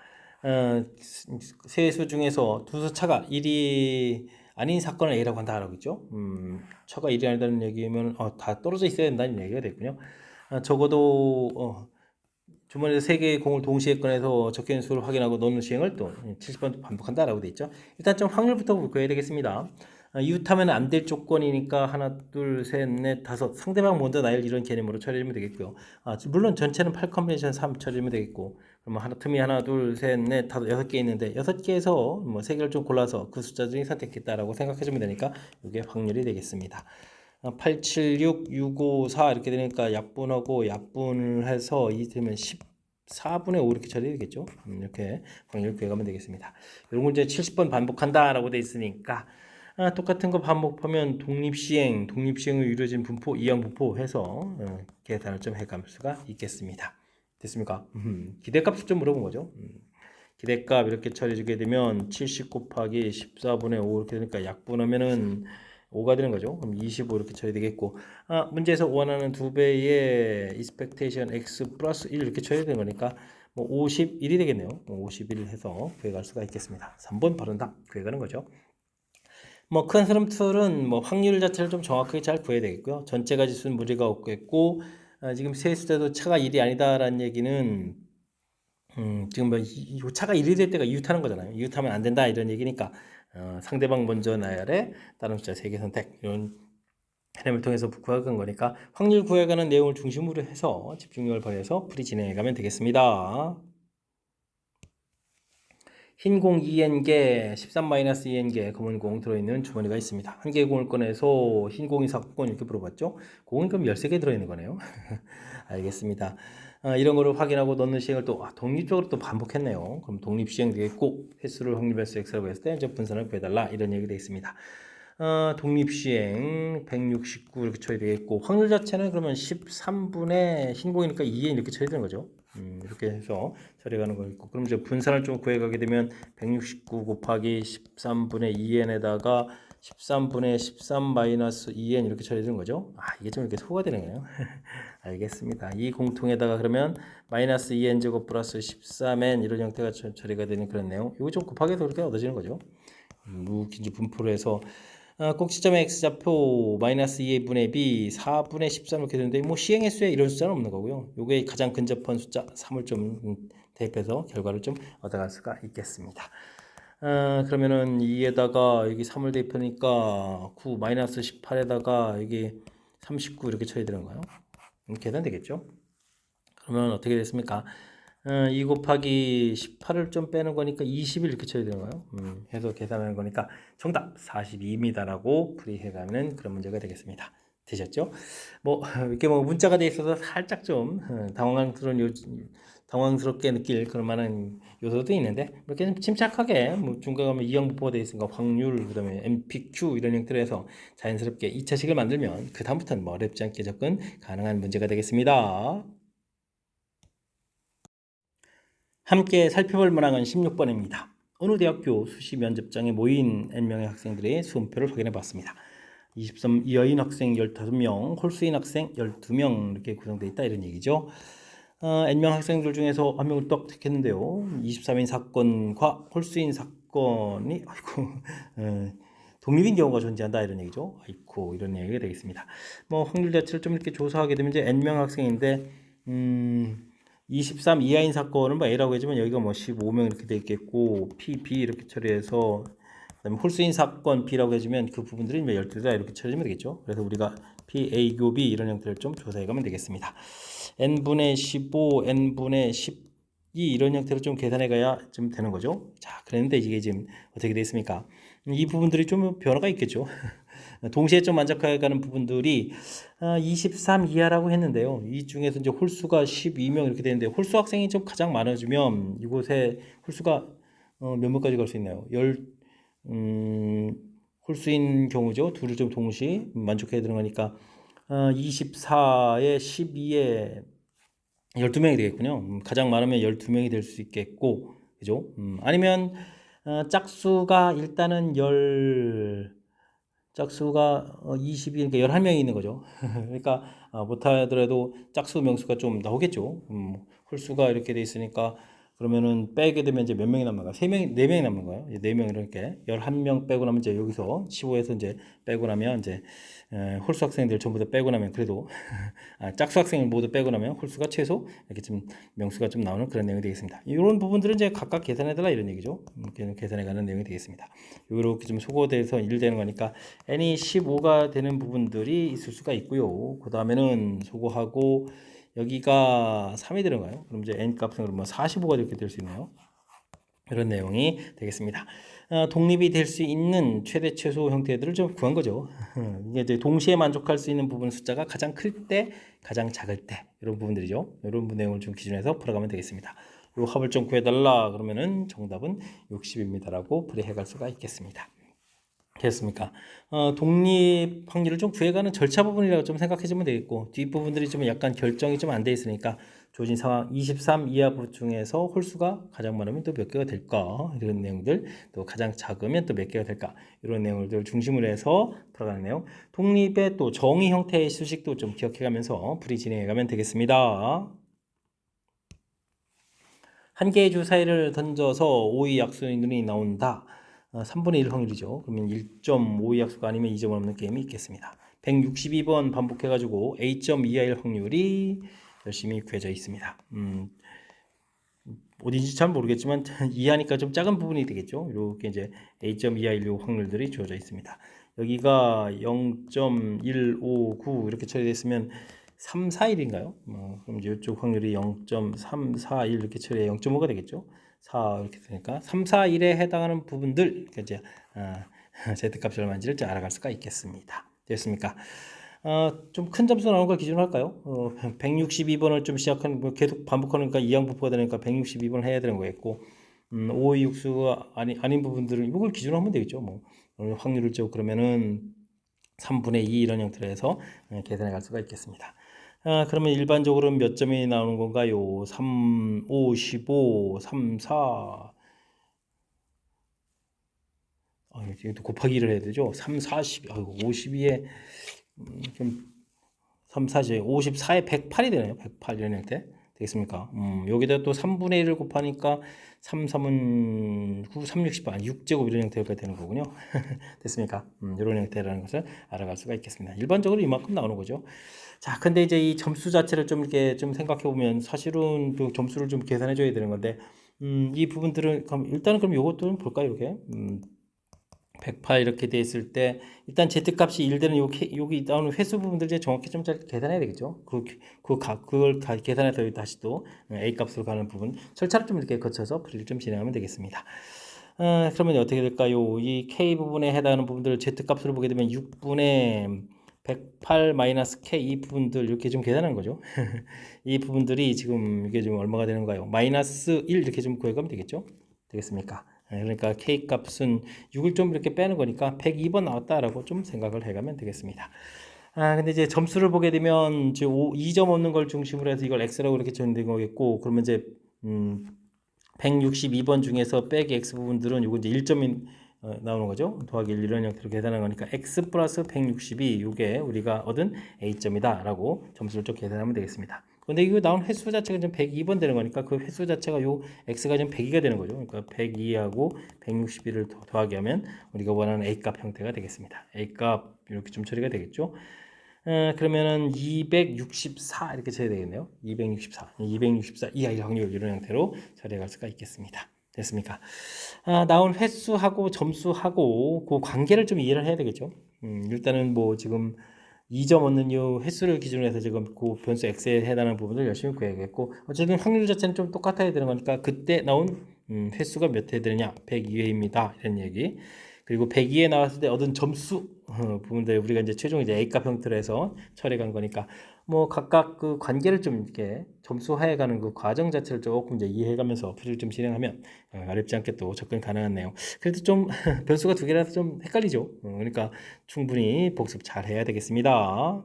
Speaker 1: 세수 중에서 두 수 차가 1이 아닌 사건을 A라고 한다라고 했죠. 처가 1이 아니다는 얘기면 다 떨어져 있어야 된다는 얘기가 됐군요. 적어도 주머니에서 3개의 공을 동시에 꺼내서 적혀있는 수를 확인하고 넣는 시행을 또 70번 반복한다라고 돼 있죠. 일단 좀 확률부터 구해야 되겠습니다. 이웃하면 안 될 조건이니까 하나, 둘, 셋, 넷, 다섯 상대방 먼저 나열 이런 개념으로 처리하면 되겠고요. 물론 전체는 8 컨비네이션 3 처리하면 되겠고 그러면 틈이 하나, 둘, 셋, 넷, 다섯, 6개 있는데 6개에서 뭐 3개를 좀 골라서 그 숫자 중에 선택했다라고 생각해주면 되니까 이게 확률이 되겠습니다. 8, 7, 6, 6, 5, 4 이렇게 되니까 약분하고 약분을 해서 이 되면 14분의 5 이렇게 처리되겠죠. 이렇게 확률 구해가면 되겠습니다. 이런 걸 이제 70번 반복한다라고 돼 있으니까 똑같은 거 반복하면 독립시행으로 이루어진 분포, 이항 분포 해서 계산을 좀 해갈 수가 있겠습니다. 됐습니까? 기대값을 좀 물어본 거죠. 기대값 이렇게 처리해주게 되면 70 곱하기 14분의 5 이렇게 되니까 약분하면은 5가 되는 거죠. 그럼 25 이렇게 쳐야 되겠고 문제에서 원하는 2배의 expectation x 플러스 1 이렇게 쳐야 되는 거니까 뭐 51이 되겠네요. 51 해서 구해갈 수가 있겠습니다. 3번 바른 답 구해가는 거죠. 뭐 큰 흐름 툴은 뭐 확률 자체를 좀 정확하게 잘 구해야 되겠고요. 전체가 지수는 무리가 없겠고 지금 세수대도 차가 1이 아니다라는 얘기는 지금 뭐 이 차가 1이 될 때가 이웃하는 거잖아요. 이웃하면 안 된다 이런 얘기니까 상대방 먼저 나열에 다른 숫자 3개 선택 이런 개념을 통해서 구해간 거니까 확률 구해가는 내용을 중심으로 해서 집중력을 발휘해서 풀이 진행해 가면 되겠습니다. 흰 공 2n개, 13-2n개 검은 공 들어있는 주머니가 있습니다. 한 개의 공을 꺼내서 흰 공이 사건 이렇게 물어봤죠. 공은 그럼 13개 들어있는 거네요. 알겠습니다. 이런 거를 확인하고 넣는 시행을 또 독립적으로 또 반복했네요. 그럼 독립 시행 되겠고 횟수를 확률별수 x라고 했을 때 이제 분산을 구해달라 이런 얘기 되어 있습니다. 독립 시행 169 이렇게 처리 되겠고 확률 자체는 그러면 13분의 흰 공이니까 2n 이렇게 처리 되는 거죠. 이렇게 해서 처리가는 거 있고 그럼 이제 분산을 좀 구해가게 되면 169 곱하기 13분의 2n에다가 13분의 13-2n 이렇게 처리되는 거죠. 이게 좀 이렇게 소가 되네요. 알겠습니다. 이 공통에다가 그러면 마이너스 2n 제곱 플러스 13n 이런 형태가 처리가 되는 그런 내용. 이거 좀 곱하기 해서 그렇게 얻어지는 거죠. 이제 분포를 해서 꼭지점의 x좌표 마이너스 2분의 b 4분의 13 이렇게 되는데 뭐 시행횟수에 이런 숫자는 없는 거고요. 요게 가장 근접한 숫자 3을 좀 대입해서 결과를 좀 얻어갈 수가 있겠습니다. 그러면은 2에다가 여기 3을 대입하니까 9 마이너스 18에다가 여기 39 이렇게 쳐야 되는 거예요. 계산되겠죠? 그러면 어떻게 됐습니까? 2 곱하기 18을 좀 빼는 거니까 20을 이렇게 쳐야 되는 거예요. 해서 계산하는 거니까 정답 42입니다라고 풀이해가는 그런 문제가 되겠습니다. 되셨죠? 뭐 이렇게 뭐 문자가 돼 있어서 살짝 좀 당황스럽게 느낄 그런 많은 요소도 있는데 이렇게 좀 침착하게 뭐 중간에 이항분포가 되어 있으니까 확률 그다음에 MPQ 이런 형태로 해서 자연스럽게 2차식을 만들면 그 다음부터는 뭐 어렵지 않게 접근 가능한 문제가 되겠습니다. 함께 살펴볼 문항은 16번입니다. 어느 대학교 수시 면접장에 모인 N명의 학생들의 수험표를 확인해 봤습니다. 23 여인 학생 15명, 홀수인 학생 12명 이렇게 구성되어 있다 이런 얘기죠. N명 학생들 중에서 한 명을 딱 택했는데요. 23인 사건과 홀수인 사건이 독립인 경우가 존재한다 이런 얘기죠. 이런 얘기가 되겠습니다. 뭐 확률 자체를 좀 이렇게 조사하게 되면 이제 N명 학생인데 23 이하인 사건은 뭐 A라고 하지만 여기가 뭐 15명 이렇게 돼 있겠고 P, B 이렇게 처리해서 그다음에 홀수인 사건 B라고 해주면 그 부분들이 12다 이렇게 처리하면 되겠죠. 그래서 우리가 P, A, 교 B 이런 형태를 좀 조사해 가면 되겠습니다. N분의 15, N분의 12 이런 형태로 좀 계산해 가야 좀 되는 거죠. 자, 그랬는데 이게 지금 어떻게 됐습니까? 이 부분들이 좀 변화가 있겠죠. 동시에 좀 만족해가는 부분들이 23 이하라고 했는데요. 이 중에서 이제 홀수가 12명 이렇게 되는데 홀수 학생이 좀 가장 많아지면 이곳에 홀수가 몇 명까지 갈 수 있나요? 홀수인 경우죠. 둘을 좀 동시 만족해야 들어가니까 24에 12에 12명이 되겠군요. 가장 많으면 12명이 될 수 있겠고, 그죠? 아니면 짝수가 일단은 짝수가 20이 그러니까 11명이 있는 거죠. 그러니까 못하더라도 짝수 명수가 좀 나오겠죠. 홀수가 이렇게 돼 있으니까 그러면은 빼게 되면 이제 몇 명이 남는 거야? 3명, 4명이 남는 거예요. 4명 이렇게 11명 빼고 나면 이제 여기서 15에서 이제 빼고 나면 이제 홀수 학생들 전부 다 빼고 나면 그래도 짝수 학생을 모두 빼고 나면 홀수가 최소 이렇게 좀 명수가 좀 나오는 그런 내용이 되겠습니다. 이런 부분들은 이제 각각 계산해달라 이런 얘기죠. 계산해가는 내용이 되겠습니다. 이렇게 좀 소거돼서 1 되는 거니까 n이 15가 되는 부분들이 있을 수가 있고요. 그 다음에는 소거하고 여기가 3이 들어가요. 그럼 이제 n 값은 그러면 45가 이렇게 될 수 있네요. 이런 내용이 되겠습니다. 독립이 될 수 있는 최대 최소 형태들을 좀 구한 거죠. 이게 이제 동시에 만족할 수 있는 부분 숫자가 가장 클 때, 가장 작을 때 이런 부분들이죠. 이런 내용을 좀 기준해서 풀어가면 되겠습니다. 이 합을 좀 구해달라 그러면은 정답은 60입니다라고 풀이해갈 수가 있겠습니다. 됐습니까? 독립 확률을 좀 구해가는 절차 부분이라고 좀 생각해주면 되겠고 뒷부분들이 좀 약간 결정이 좀 안 돼 있으니까 조진 상황 23 이하 부 중에서 홀수가 가장 많으면 또 몇 개가 될까 이런 내용들 또 가장 작으면 또 몇 개가 될까 이런 내용들 중심으로 해서 풀어가는 내용 독립의 또 정의 형태의 수식도 좀 기억해가면서 풀이 진행해가면 되겠습니다. 한 개의 주 사이를 던져서 5의 약수인이 나온다. 3분의 1 확률이죠. 그러면 1.5의 약수가 아니면 2점 없는 게임이 있겠습니다. 162번 반복해가지고 A점 이하일 확률이 열심히 구해져 있습니다. 어딘지 잘 모르겠지만 이하니까 좀 작은 부분이 되겠죠. 이렇게 이제 A점 이하일 확률들이 주어져 있습니다. 여기가 0.159 이렇게 처리됐으면 341인가요? 그럼 이쪽 확률이 0.341 이렇게 처리해 0.5가 되겠죠. 4 이렇게 되니까 3, 4, 1에 해당하는 부분들 이제 z-값이 얼마인지를 이제 알아갈 수가 있겠습니다. 됐습니까? 좀 큰 점수 나오는 걸 기준으로 할까요? 162번을 좀 시작하는 뭐 계속 반복하니까 이항분포가 되니까 162번을 해야 되는 거겠고 5, 2, 6수가 아닌 부분들은 이걸 기준으로 하면 되겠죠. 뭐 확률을 째고 그러면은 3분의 2 이런 형태로 해서 계산해 갈 수가 있겠습니다. 그러면 일반적으로 몇 점이 나오는 건가요? 3, 5, 15, 3, 4. 이것도 곱하기를 해야 되죠. 3, 40. 52에 좀 3, 40, 54에 108이 되네요. 108 이런 형태 되겠습니까? 여기다 또 3분의 1을 곱하니까 3, 3은 9, 3, 60, 6제곱 이런 형태가 되는 거군요. 됐습니까? 이런 형태라는 것을 알아갈 수가 있겠습니다. 일반적으로 이만큼 나오는 거죠. 자, 근데 이제 이 점수 자체를 좀 이렇게 좀 생각해 보면 사실은 또 점수를 좀 계산해 줘야 되는 건데, 이 부분들은 일단은 그럼 요것도 좀 볼까요? 이렇게 108 이렇게 돼 있을 때 일단 z-값이 1 되는 여기 나오는 횟수 부분들 이제 정확히 좀 잘 계산해야 되겠죠. 그걸 계산해서 다시 또 a 값으로 가는 부분 절차를 좀 이렇게 거쳐서 풀이를 좀 진행하면 되겠습니다. 그러면 어떻게 될까요? 이 k 부분에 해당하는 부분들을 z-값으로 보게 되면 6분의 108 마이너스 k 이 부분들 이렇게 좀 계산하는 거죠. 이 부분들이 지금 이게 좀 얼마가 되는가요? 마이너스 1 이렇게 좀 구해가면 되겠죠. 되겠습니까? 그러니까 k 값은 6을 좀 이렇게 빼는 거니까 102번 나왔다라고 좀 생각을 해가면 되겠습니다. 근데 이제 점수를 보게 되면 2점 없는 걸 중심으로 해서 이걸 x라고 이렇게 정된 거겠고, 그러면 이제 162번 중에서 빼기 x 부분들은 요거 이제 1점이 나오는 거죠. 더하기 1 이런 형태로 계산한 거니까 x 플러스 162 요게 우리가 얻은 a점이다 라고 점수를 좀 계산하면 되겠습니다. 근데 이거 나온 횟수 자체가 좀 102번 되는 거니까 그 횟수 자체가 요 x가 좀 102가 되는 거죠. 그러니까 102하고 162를 더하게 하면 우리가 원하는 a값 형태가 되겠습니다. a값 이렇게 좀 처리가 되겠죠. 그러면은 264 이렇게 쳐야 되겠네요. 264 이하일 확률 이런 형태로 처리해 갈 수가 있겠습니다. 됐습니까? 나온 횟수하고 점수하고 그 관계를 좀 이해를 해야 되겠죠. 일단은 뭐 지금 2점 얻는 이 횟수를 기준으로 해서 지금 그 변수 x에 해당하는 부분을 열심히 구해야겠고, 어쨌든 확률 자체는 좀 똑같아야 되는 거니까 그때 나온 횟수가 몇 회 되느냐 102회입니다 이런 얘기. 그리고 102에 나왔을 때 얻은 점수 부분들 우리가 이제 최종 이제 A값 형태로 해서 처리한 거니까 뭐 각각 그 관계를 좀 이렇게 점수화해가는 그 과정 자체를 조금 이제 이해해가면서 풀이를 좀 진행하면 어렵지 않게 또 접근 가능한 내용. 그래도 좀 변수가 두 개라서 좀 헷갈리죠. 그러니까 충분히 복습 잘 해야 되겠습니다.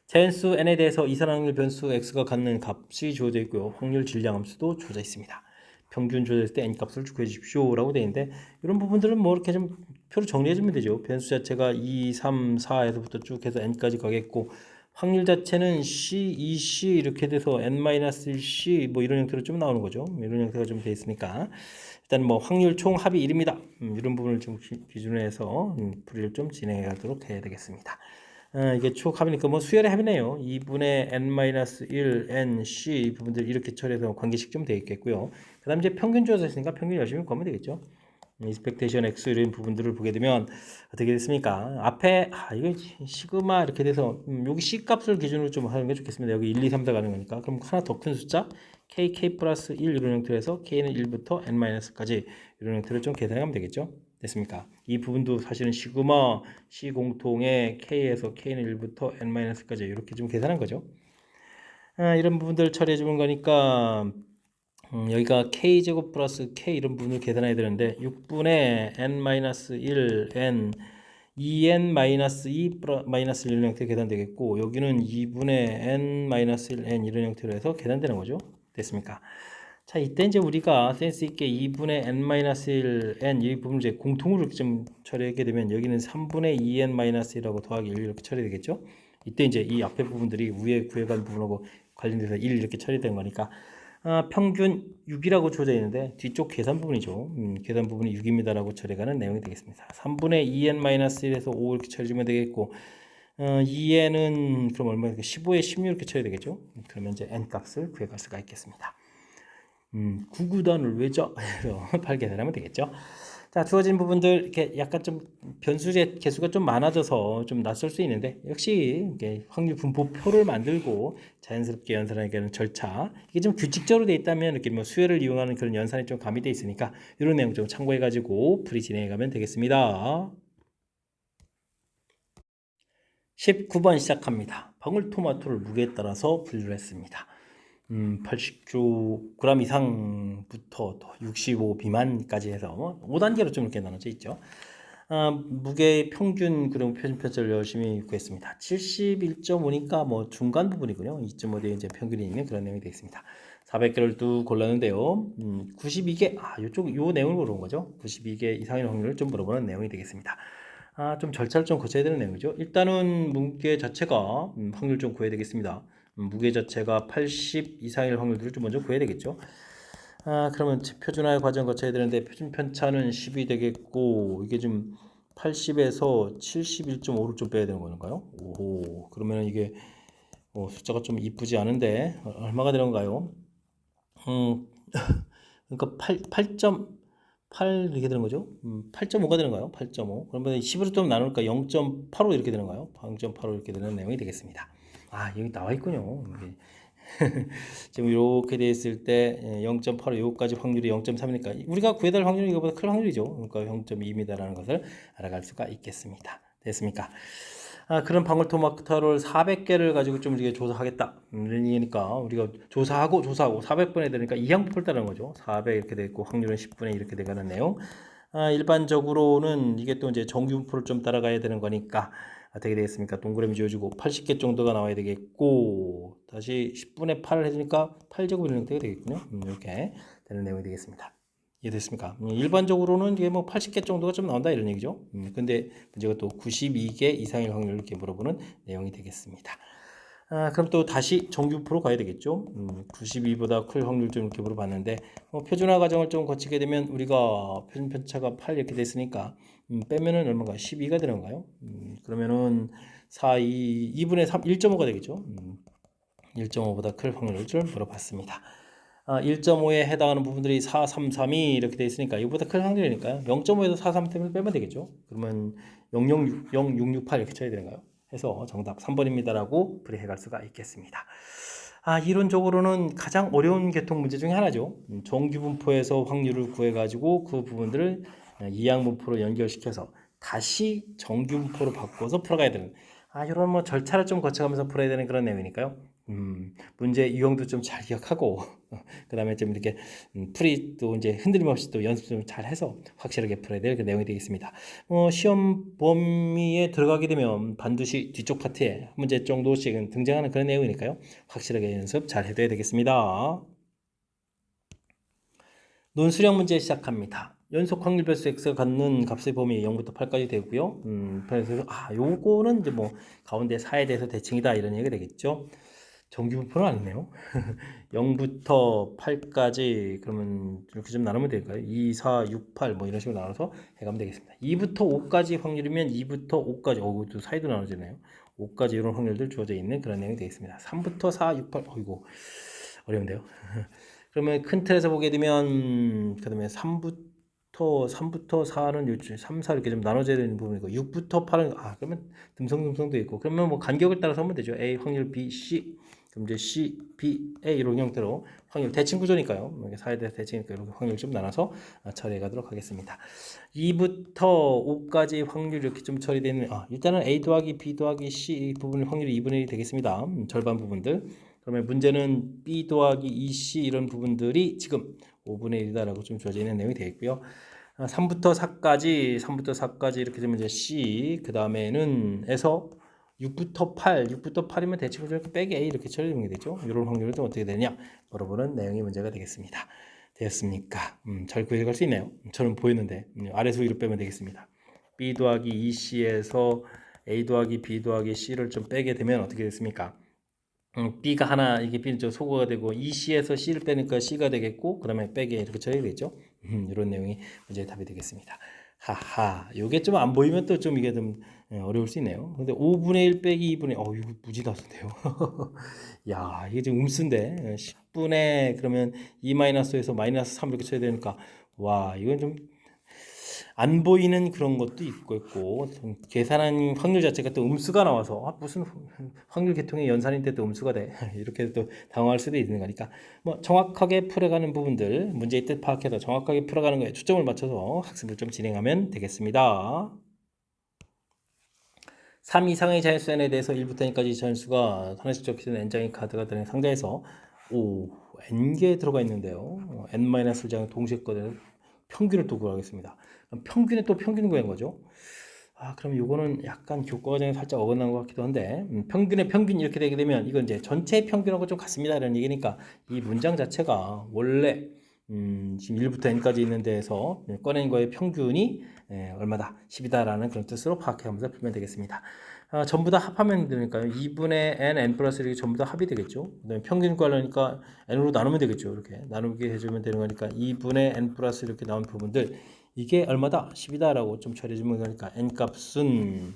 Speaker 1: 자연수 n에 대해서 이산확률 변수 x가 갖는 값이 주어져 있고요. 확률 질량함수도 주어져 있습니다. 평균 조절했을 때 n 값을 구해 주십시오 라고 되어 있는데, 이런 부분들은 뭐 이렇게 좀 표로 정리해 주면 되죠. 변수 자체가 2, 3, 4에서부터 쭉 해서 n까지 가겠고, 확률 자체는 c, 2c 이렇게 돼서 n-1c 뭐 이런 형태로 좀 나오는 거죠. 이런 형태가 좀 되어 있으니까 일단 뭐 확률 총 합이 1입니다. 이런 부분을 좀 기준으로 해서 풀이를 좀 진행해 가도록 해야 되겠습니다. 이게 추억 합이니까 뭐 수열의 합이네요. 2분의 n-1 nc 이 부분들 이렇게 처리해서 관계식 좀 되어 있겠고요. 그 다음 이제 평균 주어져 있으니까 평균 열심히 구하면 되겠죠. 익스펙테이션 x 이런 부분들을 보게 되면 어떻게 됐습니까? 앞에 이거 시그마 이렇게 돼서 여기 c 값을 기준으로 좀 하는 게 좋겠습니다. 여기 1, 2, 3, 4 가는 거니까 그럼 하나 더 큰 숫자 k 플러스 1 이런 형태로 해서 k는 1부터 n-까지 이런 형태로 좀 계산하면 되겠죠. 됐습니까? 이 부분도 사실은 시그마 C 공통의 K에서 K는 1부터 N-까지 이렇게 좀 계산한 거죠. 이런 부분들 처리해 주는 거니까 여기가 K제곱 플러스 K 이런 부분을 계산해야 되는데 6분의 N-1 N 2N-2 마이너스 1 형태로 계산되겠고, 여기는 2분의 N-1 N 이런 형태로 해서 계산되는 거죠. 됐습니까? 자, 이때 이제 우리가 센스 있게 2분의 n-1 n 이 부분을 이제 공통으로 좀 처리하게 되면 여기는 3분의 2n-1하고 더하기 1 이렇게 처리되겠죠. 이때 이제 이 앞에 부분들이 위에 구해간 부분하고 관련돼서 1 이렇게 처리된 거니까 평균 6이라고 주어져 있는데 뒤쪽 계산 부분이죠. 계산 부분이 6입니다라고 처리가는 내용이 되겠습니다. 3분의 2n-1에서 5 이렇게 처리주면 되겠고, 2n은 그럼 얼마? 15에 16 이렇게 처리되겠죠. 그러면 이제 n 값을 구해갈 수가 있겠습니다. 구구단을 외죠? 그래서 8 계산하면 되겠죠. 자, 주어진 부분들 이렇게 약간 좀 변수의 개수가 좀 많아져서 좀 낯설 수 있는데 역시 이게 확률 분포표를 만들고 자연스럽게 연산하는 절차 이게 좀 규칙적으로 돼 있다면 이렇게 뭐 수열을 이용하는 그런 연산이 좀 가미돼 있으니까 이런 내용 좀 참고해 가지고 풀이 진행해 가면 되겠습니다. 19번 시작합니다. 방울토마토를 무게에 따라서 분류를 했습니다. 80kg 이상부터 65 미만까지 해서 5단계로 좀 이렇게 나눠져 있죠. 무게 평균 그럼 표준편차를 열심히 구했습니다. 71.5니까 뭐 중간 부분이군요. 2.5대 이제 평균이 있는 그런 내용이 되어 있습니다. 400개를 또 골랐는데요. 92개, 요 내용을 물어본 거죠. 92개 이상의 확률을 좀 물어보는 내용이 되겠습니다. 좀 절차를 좀 거쳐야 되는 내용이죠. 일단은 무게 자체가 확률 좀 구해야 되겠습니다. 무게 자체가 80 이상일 확률들을 좀 먼저 구해야 되겠죠. 그러면 표준화의 과정 거쳐야 되는데 표준 편차는 10이 되겠고 이게 좀 80에서 71.5를 좀 빼야 되는 건가요? 오, 그러면 이게 숫자가 좀 이쁘지 않은데 얼마가 되는 건가요? 그러니까 8 이렇게 되는 거죠. 8.5가 되는가요? 8.5. 그러면 10으로 좀 나누니까 0.85 이렇게 되는가요? 0.85 이렇게 되는 내용이 되겠습니다. 여기 나와 있군요. 지금 이렇게 돼 있을 때 0.85 요거까지 확률이 0.3이니까 우리가 구해야 될 확률이 이거보다 큰 확률이죠. 그러니까 0.2입니다라는 것을 알아갈 수가 있겠습니다. 됐습니까? 그런 방울토마토를 400개를 가지고 좀 이렇게 조사하겠다. 이러니까 우리가 조사하고 400번에 되니까 이항폭을 따르는 거죠. 400 이렇게 돼 있고 확률은 10분의 이렇게 돼가는 내용. 일반적으로는 이게 또 이제 정규분포를 좀 따라가야 되는 거니까 어떻게 되겠습니까? 동그라미 지어주고 80개 정도가 나와야 되겠고 다시 10분의 8을 해주니까 8제곱 이렇게 되겠군요. 이렇게 되는 내용이 되겠습니다. 이해됐습니까? 일반적으로는 이게 뭐 80개 정도가 좀 나온다 이런 얘기죠. 근데 문제가 또 92개 이상일 확률을 이렇게 물어보는 내용이 되겠습니다. 그럼 또 다시 정규표로 가야 되겠죠. 92보다 클 확률 좀 이렇게 물어봤는데 표준화 과정을 좀 거치게 되면 우리가 표준 편차가 8 이렇게 됐으니까 빼면은 얼마가 12가 되는가요? 그러면은 2분의 3 1.5가 되겠죠. 1.5보다 클 확률을 좀 물어봤습니다. 1.5에 해당하는 부분들이 4, 3, 3이 이렇게 되어 있으니까 이거보다 큰 확률이니까요. 0.5에서 4, 3 때문에 빼면 되겠죠. 그러면 006, 0668 이렇게 쳐야 되는가요? 해서 정답 3번입니다라고 풀이해갈 수가 있겠습니다. 이론적으로는 가장 어려운 계통 문제 중에 하나죠. 정규분포에서 확률을 구해가지고 그 부분들을 이항분포로 연결시켜서 다시 정규분포로 바꿔서 풀어가야 되는 이런 뭐 절차를 좀 거쳐가면서 풀어야 되는 그런 내용이니까요. 문제 유형도 좀 잘 기억하고 그 다음에 좀 이렇게 풀이 또 이제 흔들림 없이 또 연습 좀 잘 해서 확실하게 풀어야 될 그 내용이 되겠습니다. 시험 범위에 들어가게 되면 반드시 뒤쪽 파트에 문제 정도씩은 등장하는 그런 내용이니까요. 확실하게 연습 잘 해둬야 되겠습니다. 논수령 문제 시작합니다. 연속 확률 배수 x가 갖는 값의 범위 0부터 8까지 되고요. 그래서 요거는 이제 뭐 가운데 4에 대해서 대칭이다 이런 얘기가 되겠죠. 정규분포는 아니네요. 0부터 8까지 그러면 이렇게 좀 나누면 될까요? 2, 4, 6, 8 뭐 이런 식으로 나눠서 해가면 되겠습니다. 2부터 5까지 확률이면 2부터 5까지 이것도 사이도 나눠지네요. 5까지 이런 확률들 주어져 있는 그런 내용이 되겠습니다. 3부터 4, 6, 8 이거 어려운데요. 그러면 큰 틀에서 보게 되면 그다음에 3부터 4는 3, 4 이렇게 좀 나눠져야 되는 부분이고 6부터 8은 그러면 듬성듬성도 있고 그러면 뭐 간격을 따라서 하면 되죠. A 확률 B, C 그럼 이제 C, B, A 이런 형태로 확률 대칭 구조니까요. 4에 대해서 대칭이니까 이렇게 확률 좀 나눠서 처리해 가도록 하겠습니다. 2부터 5까지 확률 이렇게 좀 처리되는 일단은 A 더하기 B 더하기 C 이 부분 확률이 2분의 1이 되겠습니다. 절반 부분들. 그러면 문제는 B 더하기 2C 이런 부분들이 지금 5분의 1이다라고 좀 주어져 있는 내용이 되어 있고요. 3부터 4까지 이렇게 되면 이제 C 그 다음에는 에서 6부터 8이면 대칭을 이렇게 빼기 A 이렇게 처리되는 게 되죠. 이런 확률은 또 어떻게 되냐 물어보는 내용이 문제가 되겠습니다. 되었습니까? 잘 구해갈 수 있나요? 저는 보였는데 아래서 위로 빼면 되겠습니다. B 더하기 2C에서 A 더하기 B 더하기 C를 좀 빼게 되면 어떻게 됐습니까? B가 하나 이게 B는 저 소거가 되고 EC에서 C를 빼니까 C가 되겠고 그 다음에 빼기 이렇게 처리가 되겠죠. 이런 내용이 문제의 답이 되겠습니다. 하하 요게 좀 안 보이면 또 좀 이게 좀 어려울 수 있네요. 근데 5분의 1 빼기 2분의 이거 무지다수인데요. 야 이게 좀 음수인데 10분의 그러면 2-5에서 -3 이렇게 쳐야 되니까 와 이건 좀 안 보이는 그런 것도 있고 계산한 확률 자체가 또 음수가 나와서 무슨 확률 계통의 연산인데 또 음수가 돼 이렇게 또 당황할 수도 있는 거니까 뭐 정확하게 풀어가는 부분들 문제의 뜻 파악해서 정확하게 풀어가는 거에 초점을 맞춰서 학습을 좀 진행하면 되겠습니다. 3 이상의 자연수 n에 대해서 1부터 n까지 자연수가 하나씩 적혀있는 n장의 카드가 들어있는 상자에서 n개 들어가 있는데요. n-장 동시에 거는 평균을 또 구하겠습니다. 평균에 또 평균 구한 거죠. 그럼 이거는 약간 교과 과정에 살짝 어긋난 것 같기도 한데 평균의 평균 이렇게 되게 되면 이건 이제 전체 평균하고 좀 같습니다 이런 얘기니까 이 문장 자체가 원래 지금 1부터 n까지 있는 데에서 꺼낸 거의 평균이 얼마다? 10이다라는 그런 뜻으로 파악하면서 풀면 되겠습니다. 전부 다 합하면 되니까요. 2분의 n 플러스 1이 전부 다 합이 되겠죠. 그다음에 평균 구하려니까 n으로 나누면 되겠죠. 이렇게 나누게 해주면 되는 거니까 2분의 n 플러스 이렇게 나온 부분들 이게 얼마다? 10이다라고 좀 처리해주면 되니까 n값은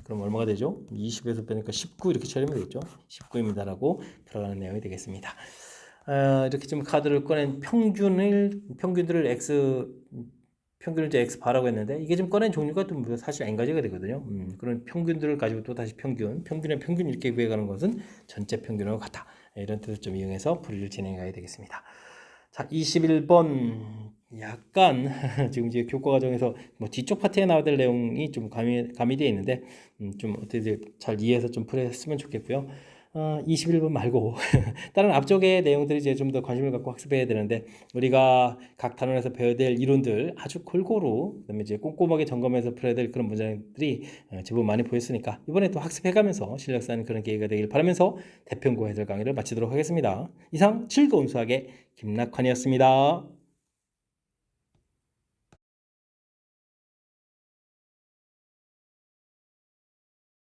Speaker 1: 그럼 얼마가 되죠? 20에서 빼니까 19 이렇게 처리하면 되겠죠. 19입니다라고 들어가는 내용이 되겠습니다. 이렇게 좀 카드를 꺼낸 평균들을 평균을 이제 x 바라고 했는데 이게 좀 꺼낸 종류가 또 사실 n가지가 되거든요. 그런 평균들을 가지고 또 다시 평균의 평균 이렇게 구해가는 것은 전체 평균하고 같다. 이런 뜻을 좀 이용해서 풀이를 진행해야 되겠습니다. 자, 21번 약간 지금 이제 교과 과정에서 뭐 뒤쪽 파트에 나와야 될 내용이 좀 가미되어 있는데 좀 어떻게 잘 이해해서 좀 풀었으면 좋겠고요. 21번 말고 다른 앞쪽의 내용들이 이제 좀 더 관심을 갖고 학습해야 되는데 우리가 각 단원에서 배워야 될 이론들 아주 골고루 그다음에 이제 꼼꼼하게 점검해서 풀어야 될 그런 문장들이 제법 많이 보였으니까 이번에 또 학습해가면서 실력 쌓는 그런 기회가 되길 바라면서 대평고 해설 강의를 마치도록 하겠습니다. 이상 즐거운 수학의 김낙환이었습니다.